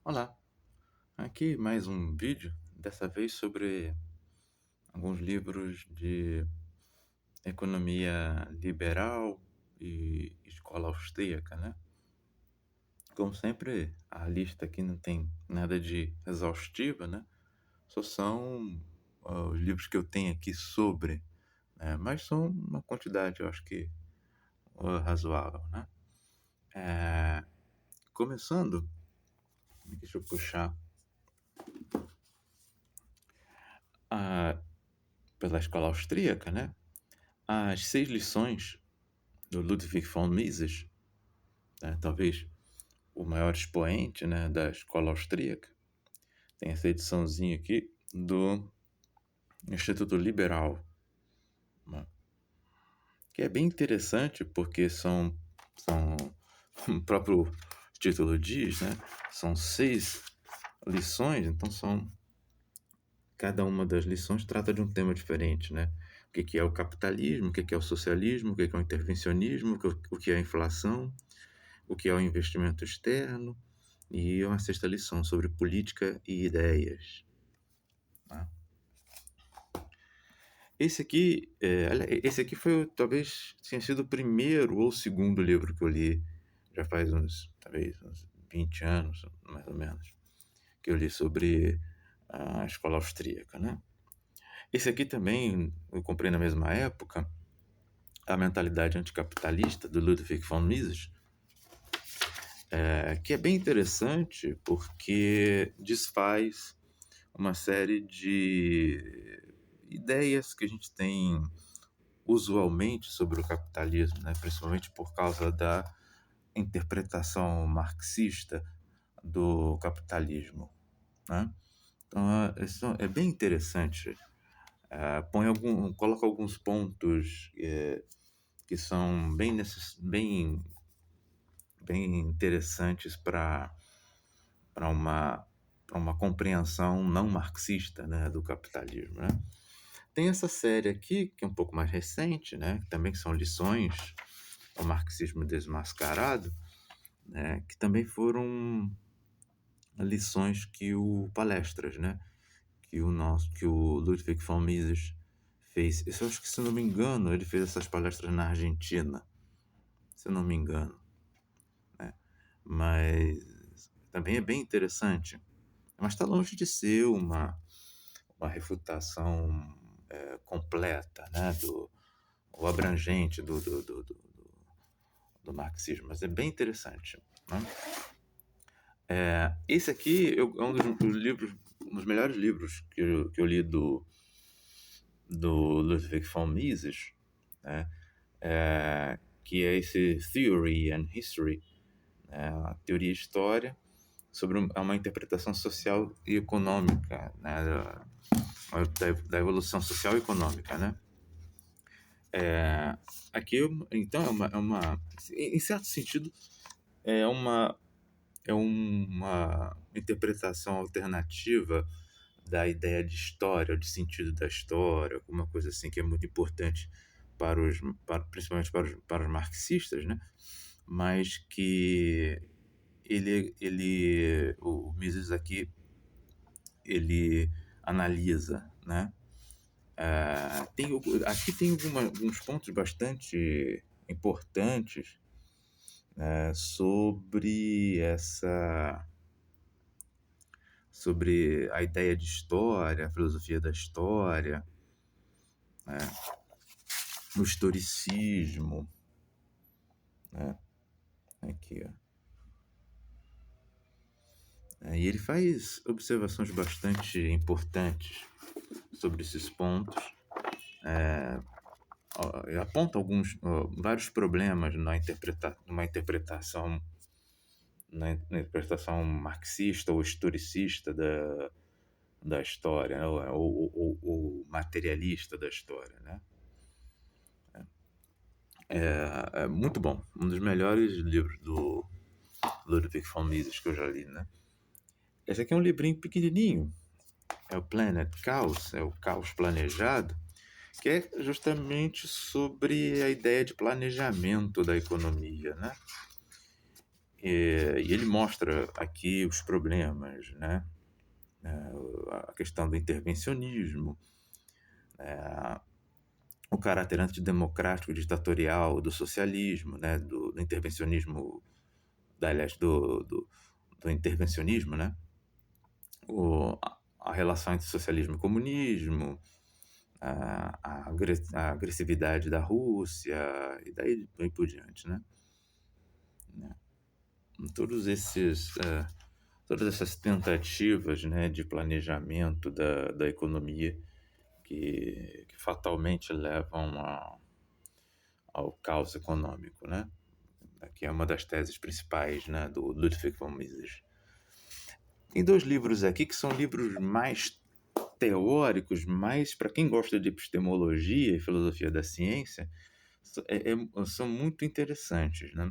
Olá, aqui mais um vídeo, dessa vez sobre alguns livros de economia liberal e escola austríaca, né? Como sempre, a lista aqui não tem nada de exaustiva, né? Só são os livros que eu tenho aqui sobre, né? Mas são uma quantidade, eu acho que razoável, né? É, Começando, deixa eu puxar a, pela escola austríaca, né? As seis lições do Ludwig von Mises, né, talvez o maior expoente, né, da escola austríaca. Tem essa ediçãozinha aqui do Instituto Liberal, né, que é bem interessante porque são o próprio título diz, né, são seis lições, então cada uma das lições trata de um tema diferente, né? O que é o capitalismo, o que é o socialismo, o que é o intervencionismo, o que é a inflação, o que é o investimento externo, e uma sexta lição sobre política e ideias. Tá? Esse aqui foi, talvez, tenha sido o primeiro ou o segundo livro que eu li, já faz talvez uns 20 anos, mais ou menos, que eu li sobre a escola austríaca, né? Esse aqui também eu comprei na mesma época, A Mentalidade Anticapitalista, do Ludwig von Mises, que é bem interessante porque desfaz uma série de ideias que a gente tem usualmente sobre o capitalismo, né? Principalmente por causa da interpretação marxista do capitalismo, né? Então, isso é bem interessante. Coloca alguns pontos que são bem interessantes para uma, para uma compreensão não marxista, né, do capitalismo, né? Tem essa série aqui, que é um pouco mais recente, né, que também são lições ao marxismo desmascarado, né, que também foram lições palestras, né, que o Ludwig von Mises fez. Eu acho que, se não me engano, ele fez essas palestras na Argentina, se eu não me engano, né? Mas também é bem interessante. Mas está longe de ser uma refutação completa, né, ou abrangente do marxismo, mas é bem interessante, né? Esse aqui é um dos livros, um dos melhores livros que eu li do Ludwig von Mises, né? Que é esse Theory and History, né? A teoria e história sobre uma interpretação social e econômica, né? Da evolução social e econômica, né? Aqui, então, em certo sentido, é uma, é uma interpretação alternativa da ideia de história, de sentido da história, alguma coisa assim que é muito importante principalmente para os marxistas, né? Mas que o Mises aqui, ele analisa, né? Aqui tem alguns pontos bastante importantes, né, sobre a ideia de história, a filosofia da história, né, o historicismo, né, aqui, ó. E ele faz observações bastante importantes sobre esses pontos, aponta vários problemas na interpretação marxista ou historicista da história, né? Ou materialista da história, né? É muito bom, um dos melhores livros do Ludwig von Mises que eu já li, né? Esse aqui é um livrinho pequenininho, é o Planet Chaos, é o Caos Planejado, que é justamente sobre a ideia de planejamento da economia, né? E ele mostra aqui os problemas, né? A questão do intervencionismo, o caráter antidemocrático e ditatorial do socialismo, né? Do intervencionismo, aliás, do intervencionismo, né? A relação entre socialismo e comunismo, a agressividade da Rússia, e daí por diante, né? Todos esses, todas essas tentativas, né, de planejamento da economia que fatalmente levam ao caos econômico, né? Que é uma das teses principais, né, do Ludwig von Mises. Tem dois livros aqui que são livros mais teóricos, mais para quem gosta de epistemologia e filosofia da ciência, são muito interessantes, né?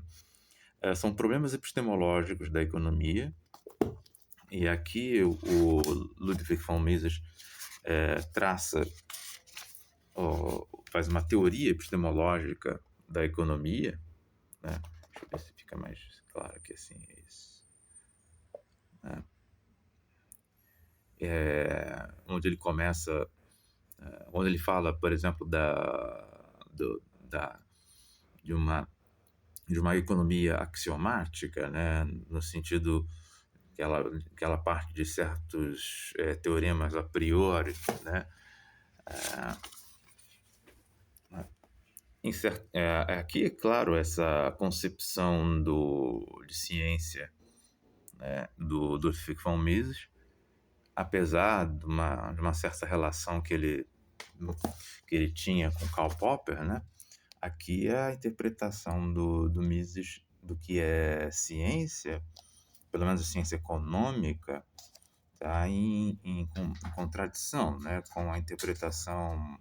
São Problemas Epistemológicos da Economia, e aqui o Ludwig von Mises traça, faz uma teoria epistemológica da economia, né? Deixa eu ver se fica mais claro aqui assim. É isso. Onde ele começa, onde ele fala, por exemplo, de uma economia axiomática, né? No sentido que ela parte de certos teoremas a priori, né? Aqui, é claro, essa concepção de ciência, né, do Ludwig von Mises, apesar de uma certa relação que ele tinha com Karl Popper, né, aqui é a interpretação do Mises do que é ciência, pelo menos a ciência econômica, está em contradição, né, com a interpretação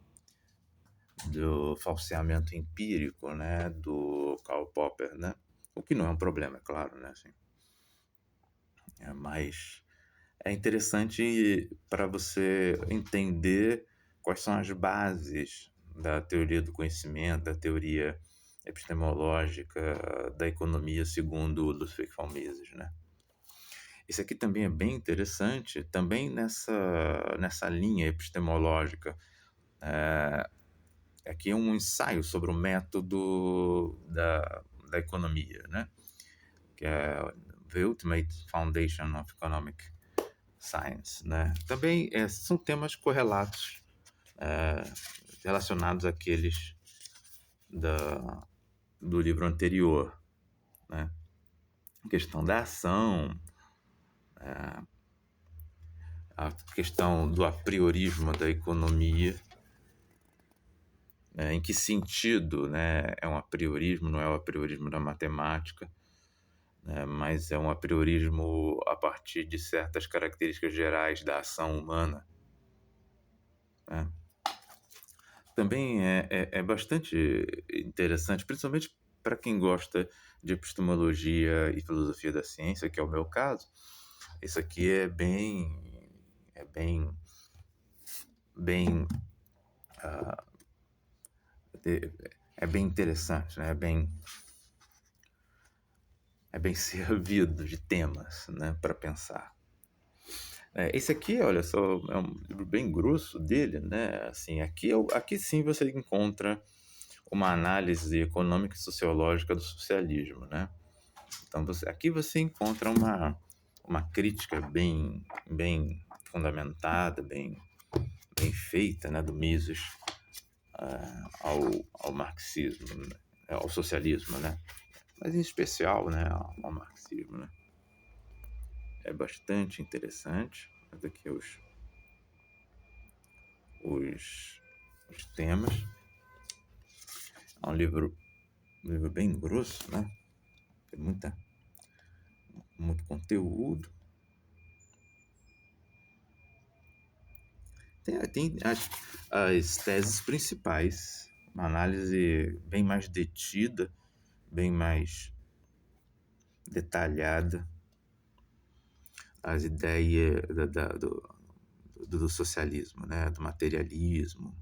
do falseamento empírico, né, do Karl Popper, né? O que não é um problema, é claro, né? Assim, mas é interessante para você entender quais são as bases da teoria do conhecimento, da teoria epistemológica da economia segundo Ludwig von Mises, né? Esse aqui também é bem interessante, também nessa linha epistemológica. Aqui é um ensaio sobre o método da economia, né? Que é The Ultimate Foundation of Economic Science, né? Também são temas correlatos, relacionados àqueles do livro anterior, né? A questão da ação, a questão do apriorismo da economia, em que sentido, né, é um apriorismo, não é o apriorismo da matemática, né, mas é um apriorismo a partir de certas características gerais da ação humana, né? Também é bastante interessante, principalmente para quem gosta de epistemologia e filosofia da ciência, que é o meu caso. Isso aqui bem, bem interessante, né? É bem servido de temas, né, para pensar. Esse aqui, olha só, é um livro bem grosso dele, né? Assim, aqui sim você encontra uma análise econômica e sociológica do socialismo, né? Então, aqui você encontra uma crítica bem fundamentada, bem feita, né, do Mises ao marxismo, né? Ao socialismo, né? Mas em especial, né, ao marxismo, né? É bastante interessante. Mas aqui os temas. É um livro bem grosso, né? Tem muito conteúdo. Tem as teses principais, uma análise bem mais detida, bem mais detalhada, as ideias do socialismo, né? Do materialismo.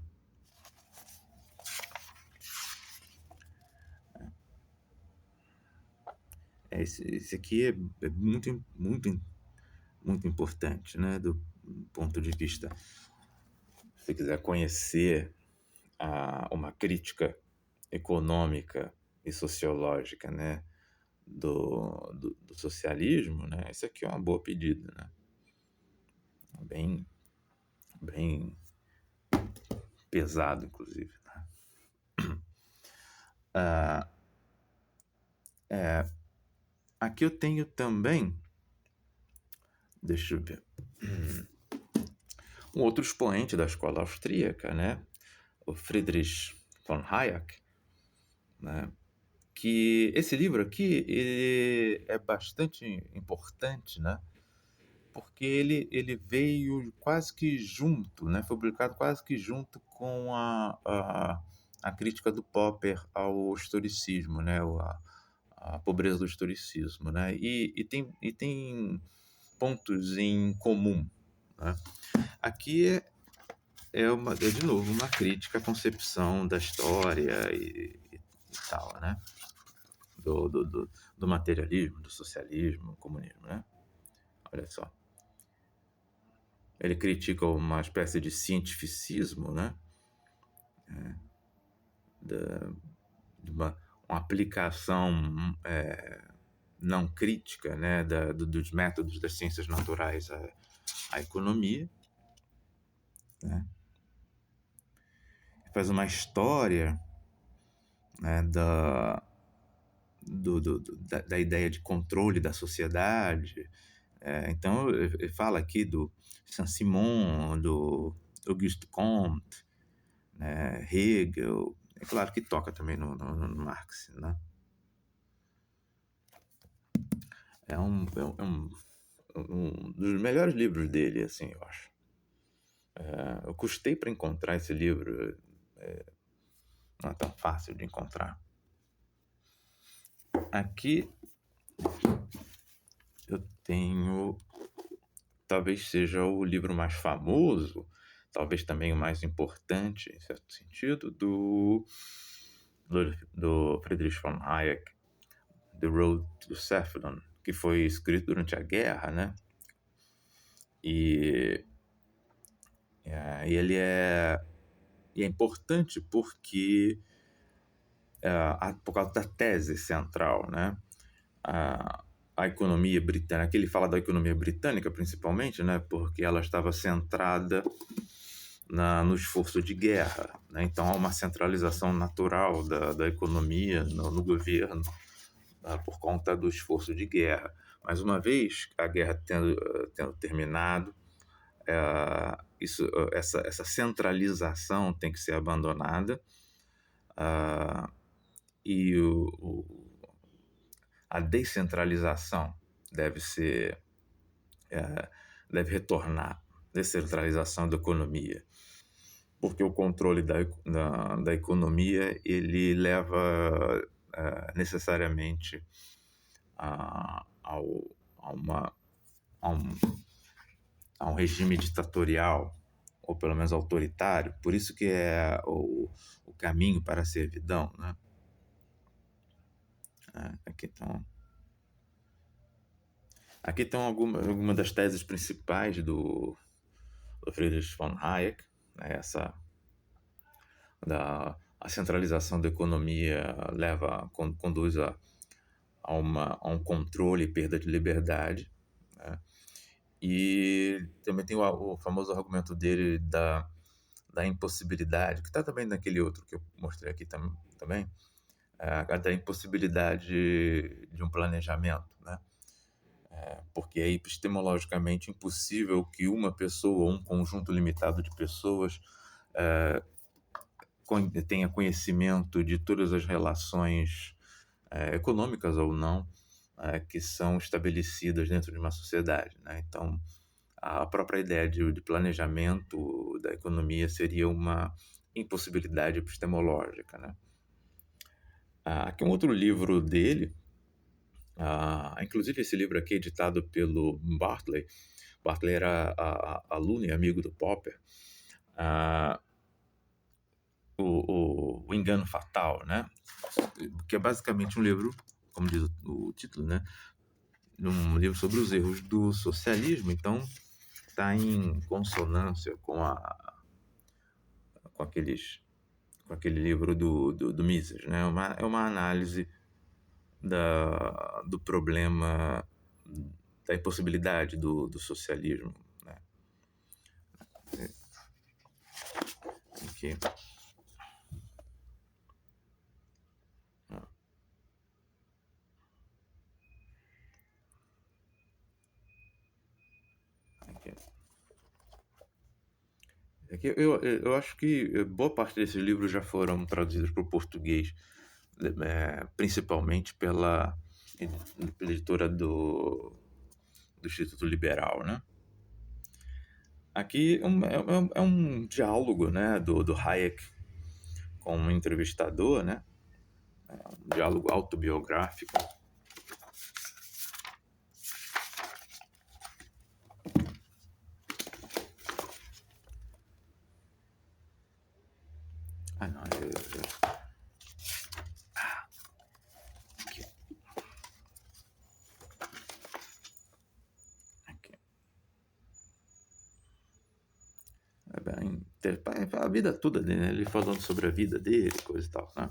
esse aqui é muito importante, né, do ponto de vista, se você quiser conhecer uma crítica econômica e sociológica, né, do socialismo, né, esse aqui é uma boa pedida, né, bem, bem pesado, inclusive. Né? Aqui eu tenho também, deixa eu ver, um outro expoente da escola austríaca, né, o Friedrich von Hayek, né, que esse livro aqui ele é bastante importante, né, porque ele veio quase que junto, né, foi publicado quase que junto com a crítica do Popper ao historicismo, né, a pobreza do historicismo, né, e tem pontos em comum, né. Aqui é de novo uma crítica à concepção da história e tal, né, do materialismo, do socialismo, do comunismo, né. Olha só. Ele critica uma espécie de cientificismo, né, de uma aplicação não crítica, né, dos métodos das ciências naturais à economia, né. Faz uma história, né, da ideia de controle da sociedade. Então, ele fala aqui do Saint-Simon, do Auguste Comte, né, Hegel, é claro que toca também no Marx, né? É um dos melhores livros dele, assim, eu acho. Eu custei para encontrar esse livro, não é tão fácil de encontrar. Aqui eu tenho, talvez seja o livro mais famoso, talvez também o mais importante, em certo sentido, do Friedrich von Hayek, The Road to Saffron, que foi escrito durante a guerra, né? E ele é importante porque por causa da tese central, né? A economia britânica, aqui ele fala da economia britânica principalmente, né? Porque ela estava centrada no esforço de guerra, né? Então há uma centralização natural da economia no governo, por conta do esforço de guerra. Mas uma vez a guerra tendo terminado, essa centralização tem que ser abandonada, e a descentralização deve retornar, descentralização da economia, porque o controle da economia ele leva necessariamente a um regime ditatorial, ou pelo menos autoritário. Por isso que é o caminho para a servidão, né? Aqui estão algumas das teses principais do Friedrich von Hayek, né? A centralização da economia conduz a um controle e perda de liberdade, né? E também tem o famoso argumento dele da impossibilidade, que está também naquele outro que eu mostrei aqui também, da impossibilidade de um planejamento, né? Porque é epistemologicamente impossível que uma pessoa ou um conjunto limitado de pessoas tenha conhecimento de todas as relações econômicas ou não que são estabelecidas dentro de uma sociedade, né? Então, a própria ideia de planejamento da economia seria uma impossibilidade epistemológica, né? Aqui um outro livro dele, inclusive esse livro aqui é editado pelo Bartley. Bartley era aluno e amigo do Popper. O Engano Fatal, né? Que é basicamente um livro como diz o título, né? Um livro sobre os erros do socialismo, então está em consonância com com aquele livro do Mises, né? É uma análise do problema da impossibilidade do socialismo, né? Aqui. Aqui. Aqui eu acho que boa parte desses livros já foram traduzidos para o português, principalmente pela editora do Instituto Liberal, né? Aqui é um diálogo, né, do Hayek com um entrevistador, né? É um diálogo autobiográfico. Ah, não, aqui. Aqui. A vida toda dele, né? Ele falando sobre a vida dele, coisa e tal, né?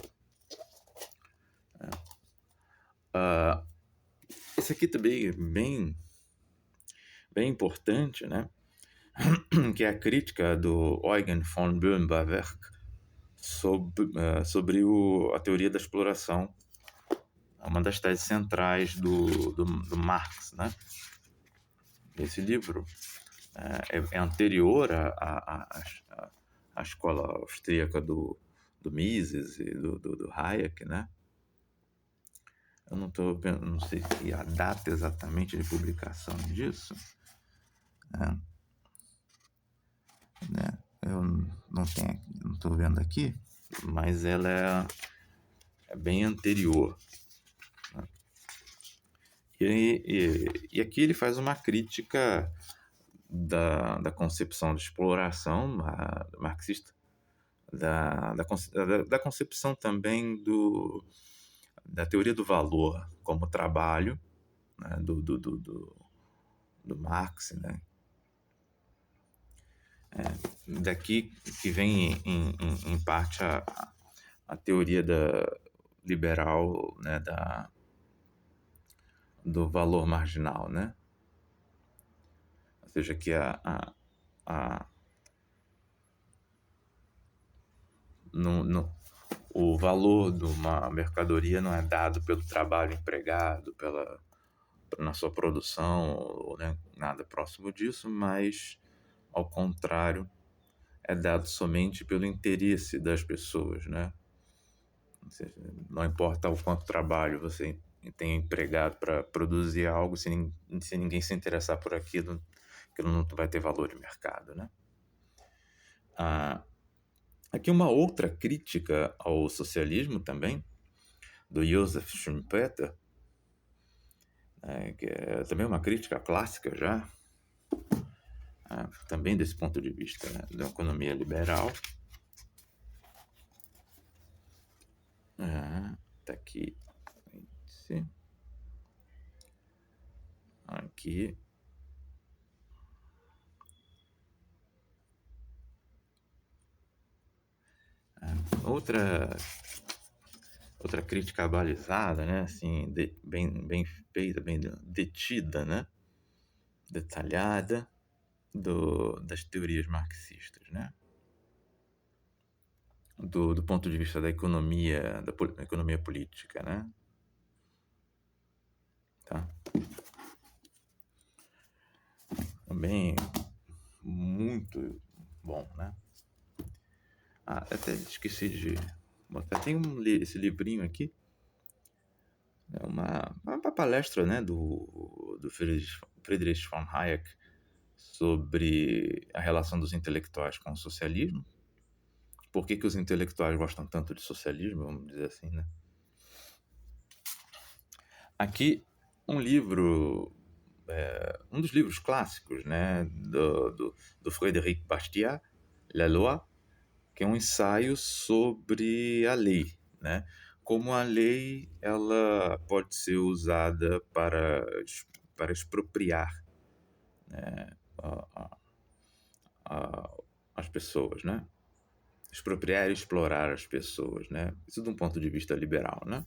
Esse aqui também é bem importante, né? Que é a crítica do Eugen von Böhm-Bawerk sobre a teoria da exploração, uma das teses centrais do Marx, né? Esse livro é anterior à escola austríaca do Mises e do Hayek, né? Eu não sei a data exatamente de publicação disso, né? Eu não estou vendo aqui, mas ela é bem anterior. Né? E aqui ele faz uma crítica da concepção de exploração marxista, da concepção também da teoria do valor como trabalho, né, do Marx, né? Daqui que vem em parte a teoria liberal, né, do valor marginal, né? Ou seja, que o valor de uma mercadoria não é dado pelo trabalho empregado, na sua produção, ou, né, nada próximo disso, mas, ao contrário, é dado somente pelo interesse das pessoas, né? Ou seja, não importa o quanto trabalho você tem empregado para produzir algo, se ninguém se interessar por aquilo não vai ter valor de mercado, né? Aqui uma outra crítica ao socialismo também, do Joseph Schumpeter, que é também uma crítica clássica já, também desse ponto de vista, né, da economia liberal. Tá aqui. Aqui. Outra crítica balizada, né, assim, bem feita, bem detida, né, detalhada das teorias marxistas, né, do ponto de vista da economia, da economia política, né, tá? Também muito bom, né? Até esqueci de botar. Tem esse livrinho aqui. É uma palestra, né, do Friedrich von Hayek sobre a relação dos intelectuais com o socialismo. Por que os intelectuais gostam tanto de socialismo, vamos dizer assim, né? Aqui, um livro, um dos livros clássicos, né, do Frédéric Bastiat, La Loi, que é um ensaio sobre a lei, né? como a lei ela pode ser usada para expropriar a, a- a- as pessoas, né? Expropriar e explorar as pessoas, né? Isso de um ponto de vista liberal, né?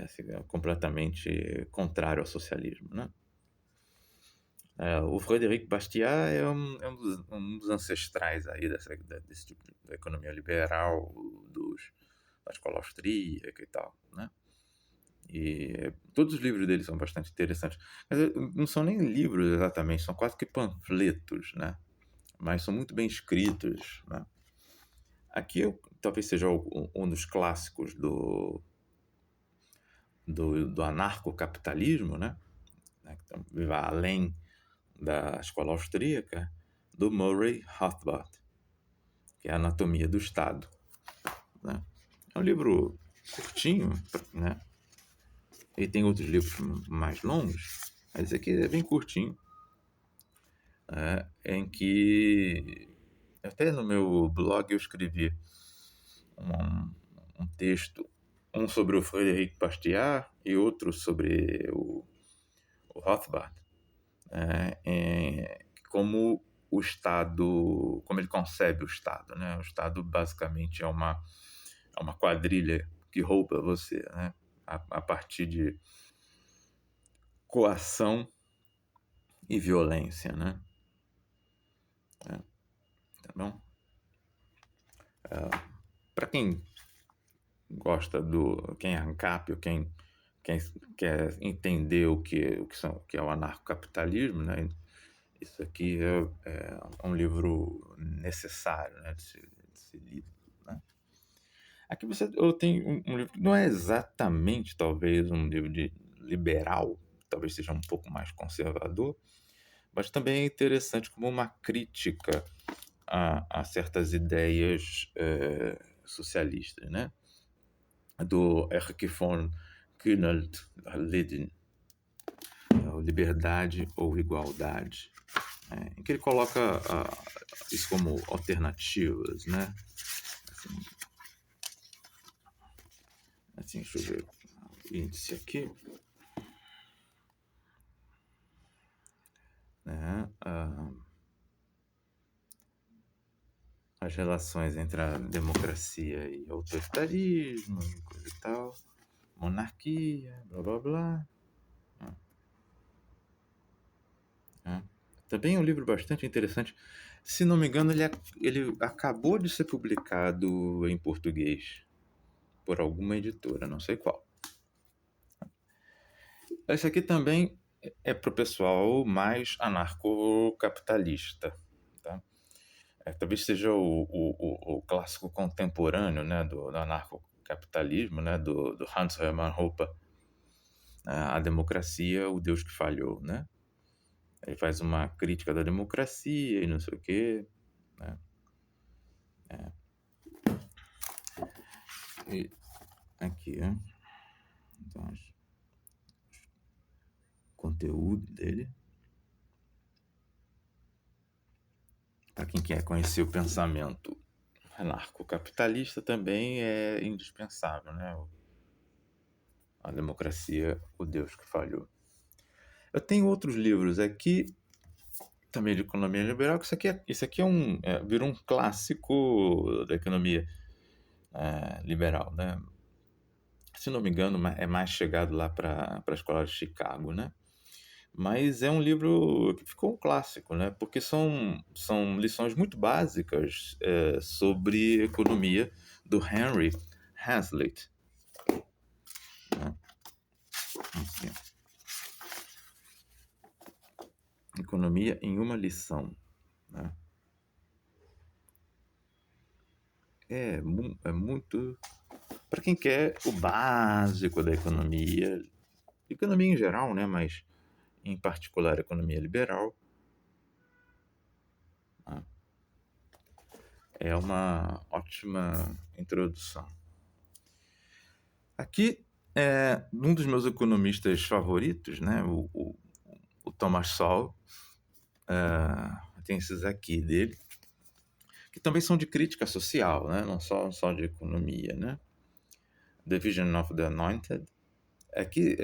Assim, é completamente contrário ao socialismo, né? O Frederic Bastiat um dos ancestrais aí desse tipo de economia liberal, da escola austríaca e tal, né? E todos os livros dele são bastante interessantes. Mas não são nem livros exatamente, são quase que panfletos, né? Mas são muito bem escritos, né? Aqui talvez seja um dos clássicos do anarcocapitalismo, né? Então, vai além da escola austríaca, do Murray Rothbard, que é a Anatomia do Estado, né? É um livro curtinho, né? Ele tem outros livros mais longos, mas esse aqui é bem curtinho, em que até no meu blog eu escrevi um, um texto, um sobre o Frederic Bastiat e outro sobre o Rothbard, como o Estado, como ele concebe o Estado, né? O Estado basicamente é uma quadrilha que rouba você, né? A partir de coação e violência, né? Tá bom? Para quem gosta quem é ANCAP, ou quem quer entender o que é o anarcocapitalismo, né? Isso aqui é um livro necessário, né, de ser lido, né? Aqui eu tenho um livro que não é exatamente, talvez, um livro de liberal, talvez seja um pouco mais conservador, mas também é interessante como uma crítica a certas ideias socialistas, né? Do Erich von Kuhnelt-Leddihn, Liberdade ou Igualdade, em que ele coloca isso como alternativas, né? Assim, deixa eu ver o índice aqui, né? As relações entre a democracia e autoritarismo, coisa e tal, monarquia, blá blá blá. Também é um livro bastante interessante. Se não me engano, ele acabou de ser publicado em português por alguma editora, não sei qual. Esse aqui também é para o pessoal mais anarcocapitalista, tá? Talvez seja o clássico contemporâneo, né, do anarcocapitalismo, né, do Hans Hermann Hoppe, a democracia, o Deus que falhou, né? Ele faz uma crítica da democracia e não sei o quê, né? E aqui, né? Então, conteúdo dele. Para quem quer conhecer o pensamento anarcocapitalista também é indispensável, né? A democracia, o Deus que falhou. Eu tenho outros livros aqui, também de economia liberal, que isso aqui virou um clássico da economia liberal, né? Se não me engano, é mais chegado lá para a escola de Chicago, né? Mas é um livro que ficou um clássico, né? Porque são lições muito básicas sobre economia do Henry Hazlitt, né? Aqui. Economia em uma lição, né? É muito para quem quer o básico da economia em geral, né? Mas em particular economia liberal, né? É uma ótima introdução. Aqui é um dos meus economistas favoritos, né? O Thomas Sowell. Tem esses aqui dele, que também são de crítica social, né? Não só de economia, né? The Vision of the Anointed. Aqui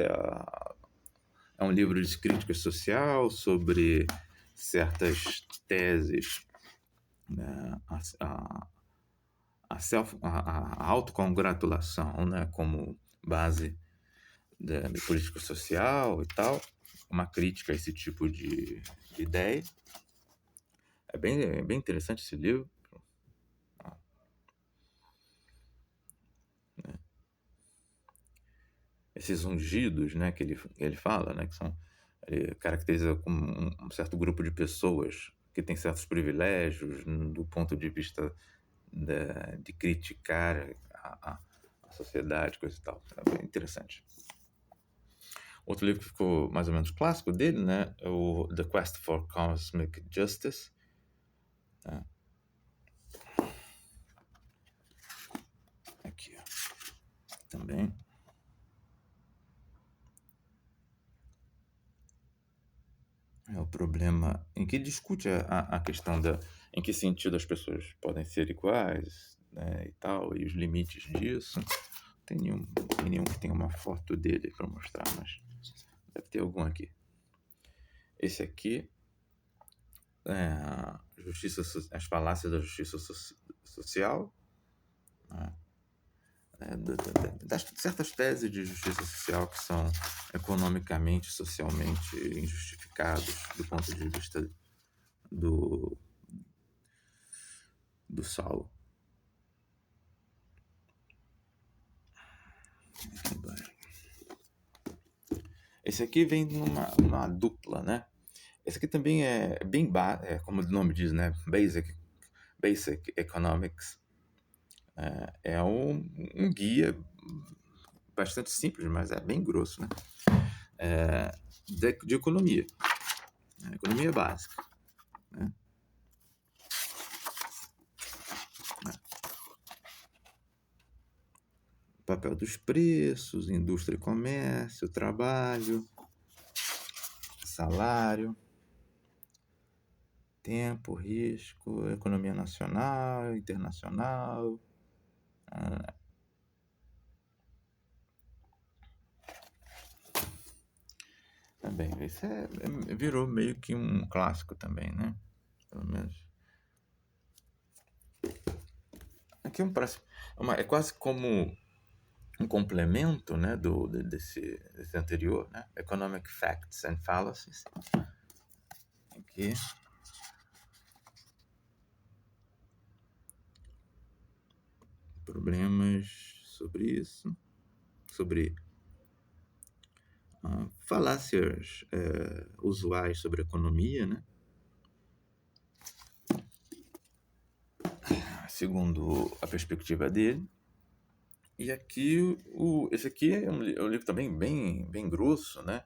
é um livro de crítica social sobre certas teses, né, a autocongratulação, né, como base de política social e tal, uma crítica a esse tipo de ideia. É bem interessante esse livro. Esses ungidos, né, que ele fala, né, que são, ele caracteriza como um certo grupo de pessoas que tem certos privilégios do ponto de vista de criticar a sociedade, coisa e tal. É bem interessante. Outro livro que ficou mais ou menos clássico dele, né, é o The Quest for Cosmic Justice. Né? Aqui, ó. Também. É o problema em que discute a questão em que sentido as pessoas podem ser iguais, né, e tal, e os limites disso. Não tem nenhum que tenha uma foto dele para mostrar, mas deve ter algum aqui. Esse aqui é as falácias da justiça social, né, das certas teses de justiça social que são economicamente, socialmente injustificados do ponto de vista do Saulo. Esse aqui vem numa dupla, né? Esse aqui também é bem como o nome diz, né? Basic Economics. É um guia bastante simples, mas é bem grosso, né? De economia. Economia básica. Né? Papel dos preços, indústria e comércio, trabalho, salário, tempo, risco, economia nacional, internacional. Também, esse virou meio que um clássico também, né? Pelo menos. Aqui é quase como um complemento, né, desse anterior, né? Economic Facts and Fallacies. Aqui. Problemas sobre isso, sobre falácias usuais sobre economia, né? Segundo a perspectiva dele. E aqui, esse aqui é um livro também bem grosso, né?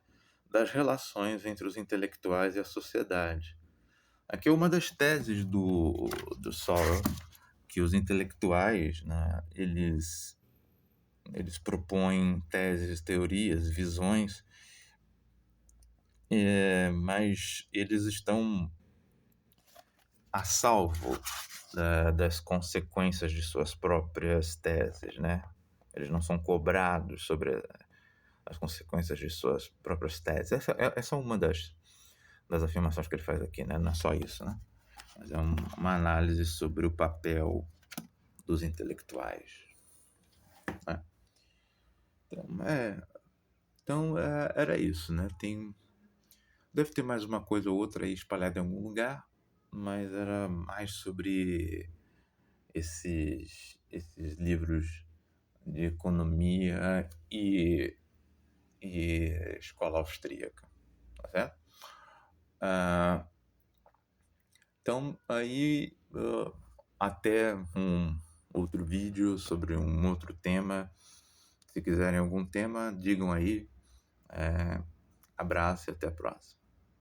Das relações entre os intelectuais e a sociedade. Aqui é uma das teses do Sorrell, que os intelectuais, né, eles propõem teses, teorias, visões, mas eles estão a salvo das consequências de suas próprias teses, né? Eles não são cobrados sobre as consequências de suas próprias teses. Essa é uma das afirmações que ele faz aqui, né? Não é só isso, né? Mas é uma análise sobre o papel dos intelectuais. Né? Então, era isso, né? Deve ter mais uma coisa ou outra aí espalhada em algum lugar, mas era mais sobre esses livros de economia e escola austríaca, tá certo? Então, aí, até um outro vídeo sobre um outro tema. Se quiserem algum tema, digam aí. Abraço e até a próxima.